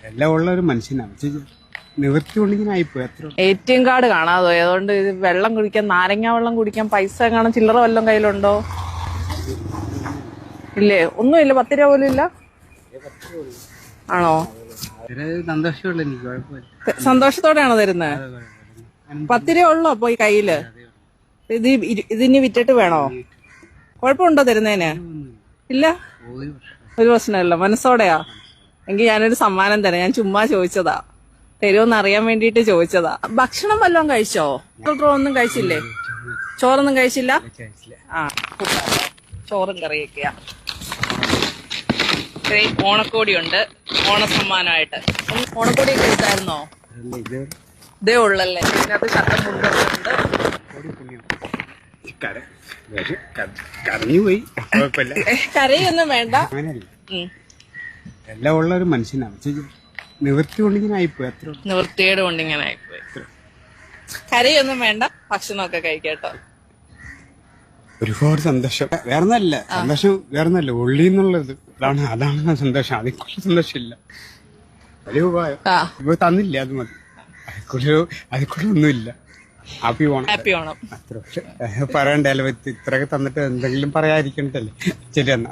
എല്ലാം ഉള്ള ഒരു മനുഷ്യനാണ്. നിവൃത്തി കൊണ്ടിങ്ങനെ ആയിപ്പോയി അത്ര. ATM കാർഡ് കാണാതോ? അതുകൊണ്ട് ഇത് വെള്ളം കുടിക്കാൻ, നാരങ്ങ വെള്ളം കുടിക്കാൻ പൈസ കാണാൻ ചില്ലറ വല്ലതും കയ്യിലുണ്ടോ? ഇല്ലേ, ഒന്നുമില്ല. 10 രൂപ പോലും ഇല്ല. ആണോ? സന്തോഷമുള്ള എനിക്ക്, കുഴപ്പമില്ല. സന്തോഷത്തോടെയാണോ തരുന്നത്? 10 രൂപ ഉള്ളോ അപ്പൊ ഈ കയ്യില്? ഇതിനി വിറ്റിട്ട് വേണോ? കുഴപ്പമുണ്ടോ തരുന്നതിന്? ഇല്ല, ഒരു പ്രശ്നമല്ല. മനസ്സോടെയാ? എങ്കിൽ ഞാനൊരു സമ്മാനം തരാം. ഞാൻ ചുമ്മാ ചോദിച്ചതാ, തരുമെന്ന് അറിയാൻ വേണ്ടിട്ട് ചോദിച്ചതാ. ഭക്ഷണം വല്ലതും കഴിച്ചോ? ഒന്നും കഴിച്ചില്ലേ? ചോറൊന്നും കഴിച്ചില്ല? ആ, ചോറും കറിയൊക്കെയാ. ഓണക്കോടിയുണ്ട്, ഓണസമ്മാനമായിട്ട്. ഓണക്കോടിയൊക്കെ എടുത്തായിരുന്നോ? ഇതേ ഉള്ളല്ലേ? ഇതിനകത്ത് ശത്തം കൊണ്ടുവന്നിട്ടുണ്ട്. കരയൊന്നും വേണ്ട. എല്ലാം ഉള്ള ഒരു മനുഷ്യനാണ്. നിവൃത്തി കൊണ്ടിങ്ങനെ ആയിപ്പോയി അത്ര. നിവൃത്തിയുടെ കൊണ്ടിങ്ങനെ ആയിപ്പോയി. കരയൊന്നും വേണ്ട, ഭക്ഷണമൊക്കെ കഴിക്കട്ടോ. ഒരുപാട് സന്തോഷം. വേറൊന്നല്ല സന്തോഷം, വേറൊന്നല്ല ഉള്ളി എന്നുള്ളത്. അതാണ് സന്തോഷം. അതിക്കുള്ള സന്തോഷമില്ല. വലിയ ഉപകാരം ഇപ്പൊ തന്നില്ല, അത് മതി. അതിക്കുള്ള ഒന്നുമില്ല. ഹാപ്പി ഓണം. ഹാപ്പി ഓണം. അത്ര പറയണ്ടല്ലോ. ഇത്രയൊക്കെ തന്നിട്ട് എന്തെങ്കിലും പറയാതിരിക്കണ്ടല്ലേ. ശരി എന്നാ.